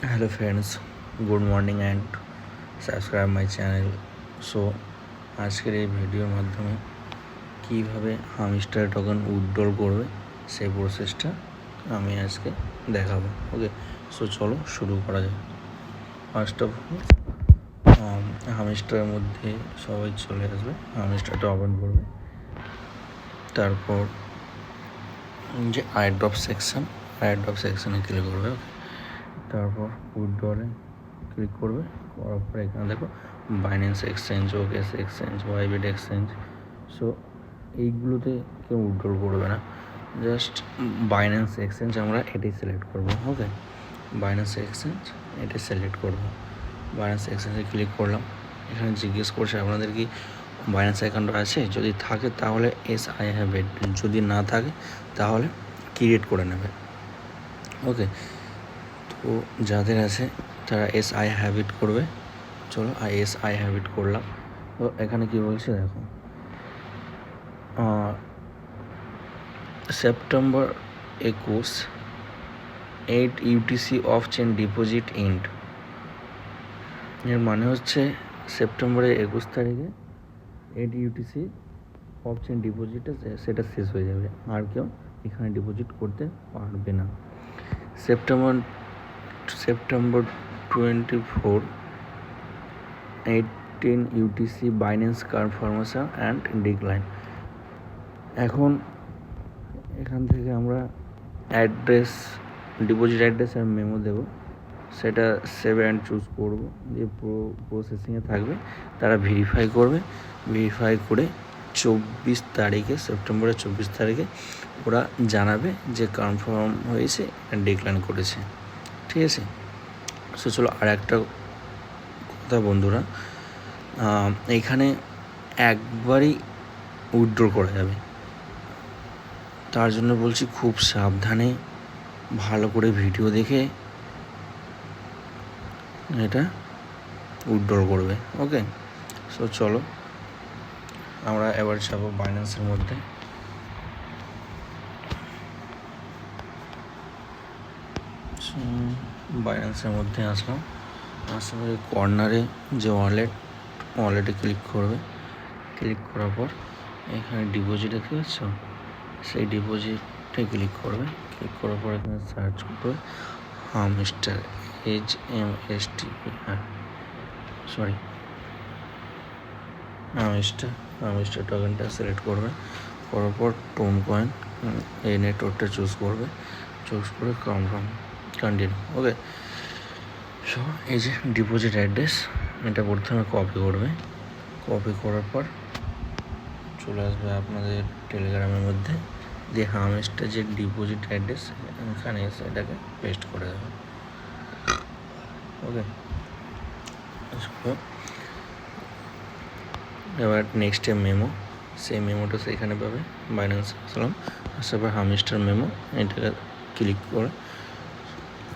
Hello friends, good morning and subscribe my channel. So আজকের এই ভিডিওর মাধ্যমে কিভাবে হামস্টার টোকেন উইথড্রল করবে সেই প্রসেসটা আমি আজকে দেখাবো। ওকে, সো চলো শুরু করা যায়। ফার্স্ট অফ অল হামস্টারের মধ্যে সবাই চলে আসবে, হামস্টারটা ওপেন করবে। তারপর যে আইড্রপ সেকশানে ক্লিক করবে। ওকে, তারপর উইথড্রলে ক্লিক করবে। করার পরে এখানে দেখো Binance exchange, OKX exchange, WhiteBIT exchange. So এইগুলোতে কেউ উইথড্রল করবে না, জাস্ট বাইন্যান্স এক্সচেঞ্জ আমরা এটাই সিলেক্ট করবো। ওকে, বাইন্যান্স এক্সচেঞ্জ এটা সিলেক্ট করবো। বাইন্যান্স এক্সচেঞ্জে ক্লিক করলাম। এখানে জিজ্ঞেস করছে আপনাদের কি বাইন্যান্স অ্যাকাউন্ট আছে, যদি থাকে তাহলে আই হ্যাভ ইট, যদি না থাকে তাহলে ক্রিয়েট করে নেবে। ওকে, তো যাদের আছে তারা আই হ্যাভ ইট করবে। চলো আই হ্যাভ ইট করলাম। তো এখানে কি বলছে দেখো, September 21 8 UTC of chain deposit end. এর মানে হচ্ছে সেপ্টেম্বরের 21 তারিখে 8 ইউটিসি অফ চেন ডিপোজিটটা সেটা শেষ হয়ে যাবে, আর কেউ এখানে ডিপোজিট করতে পারবে না। September 24 18 UTC Binance confirmation and decline. এখন এখান থেকে আমরা ডিপোজিট অ্যাড্রেস আর মেমো দেবো, সেটা সেভ অ্যান্ড চুজ করবো। যে প্রসেসিংয়ে থাকবে তারা ভেরিফাই করবে, ভেরিফাই করে 24 তারিখে, সেপ্টেম্বরের 24 তারিখে ওরা জানাবে যে কনফার্ম হয়েছে, ডিক্লাইন করেছে। ঠিক আছে, সো চলো আর একটা কথা বন্ধুরা, এইখানে একবারই উইথড্র করা যাবে, তার জন্য বলছি খুব সাবধানে ভালো করে ভিডিও দেখে এটা উইথড্র করবে। ওকে, সো চলো আমরা এবার যাবো বাইন্যান্সের মধ্যে। বাইন্যান্সের মধ্যে আসলাম, আসার পরে কর্নারে যে ওয়ালেটে ক্লিক করবে। ক্লিক করার পর এখানে ডিপোজিট দেখতে পাচ্ছ, সেই ডিপোজিটে ক্লিক করবে। ক্লিক করার পর এখানে সার্চ করবে হামস্টার, হামস্টার টোকেনটা সিলেক্ট করবে। করার পর টোন কয়েন এই নেটওয়ার্কটা চুজ করবে, চুজ করে কন্টিনিউ। ওকে, সো এই যে ডিপোজিট অ্যাড্রেস, এটা প্রথমে কপি করবে। কপি করার পর চলে আসবে আপনাদের টেলিগ্রামের মধ্যে, দিয়ে হামস্টার যে ডিপোজিট অ্যাড্রেস এখানে এসে এটাকে পেস্ট করে দেবে। ওকে, এবার নেক্সট মেমো, সেই মেমোটা সেখানে পাবে। বাইন্যান্স আসলাম, আসার পর হামস্টার মেমো এটাকে ক্লিক করে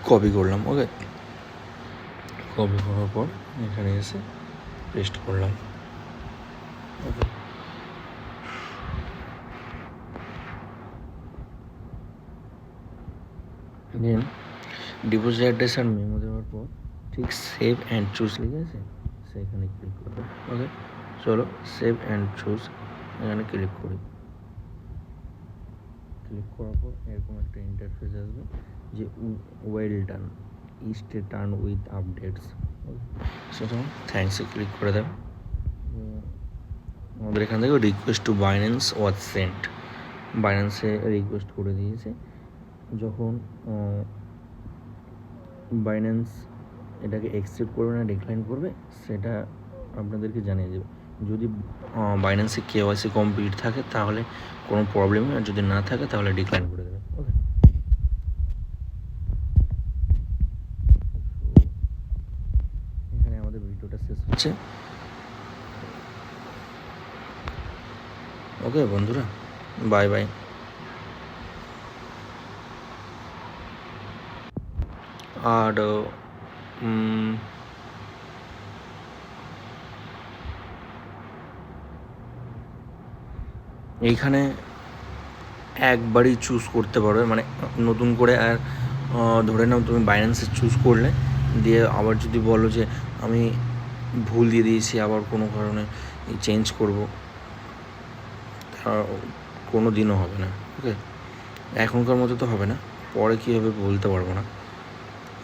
কপি করলাম। ওকে, কপি করার পর এখানে এসে পেস্ট করলাম। ওকে, দেন ডিপোজিট অ্যাড্রেস আর মেমো দেওয়ার পর ঠিক সেভ অ্যান্ড চুজ লিখে আছে, সেখানে ক্লিক করবে। ওকে, চলো সেভ অ্যান্ড চুজ এখানে ক্লিক করি। ক্লিক করার পর এরকম একটা ইন্টারফেস আসবে যে ওয়েল ডান, স্টে টার্ন উইথ আপডেটস। সেটা থ্যাঙ্কসে ক্লিক করে দেবে। আমাদের এখান থেকে request to Binance was sent, বাইন্যান্সে রিকোয়েস্ট করে দিয়েছে। যখন বাইন্যান্স এটাকে অ্যাকসেপ্ট করবে না ডিক্লাইন করবে সেটা আপনাদেরকে জানিয়ে দেবে। যদি বাইন্যান্সে কেওয়াইসি কমপ্লিট থাকে তাহলে কোনো প্রবলেম নেই, আর যদি না থাকে তাহলে ডিক্লাইন করে দেবে। ওকে, এখানে আমাদের ভিডিওটা শেষ হচ্ছে। ওকে বন্ধুরা, বাই বাই। আর এইখানে একবারই চুজ করতে পারবে, মানে নতুন করে আর ধরে নাও তুমি বাইন্যান্সে চুজ করলে দিয়ে আবার যদি বলো যে আমি ভুল দিয়ে দিয়েছি, আবার কোনো কারণে চেঞ্জ করবো, কোনো দিনও হবে না। ওকে, এখনকার মতো তো হবে না, পরে কী হবে বলতে পারবো না,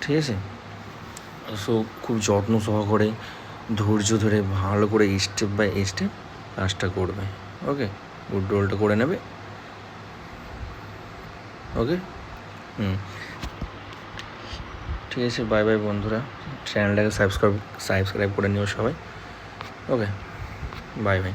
ঠিক আছে? সো খুব যত্ন সহকারে ধৈর্য ধরে ভালো করে স্টেপ বাই স্টেপ কাজটা করবে। ওকে, উইথড্রলটা করে নেবে। ওকে, ঠিক আছে, বাই বাই বন্ধুরা। চ্যানেলটাকে সাবস্ক্রাইব করে নিও সবাই। ওকে, বাই বাই।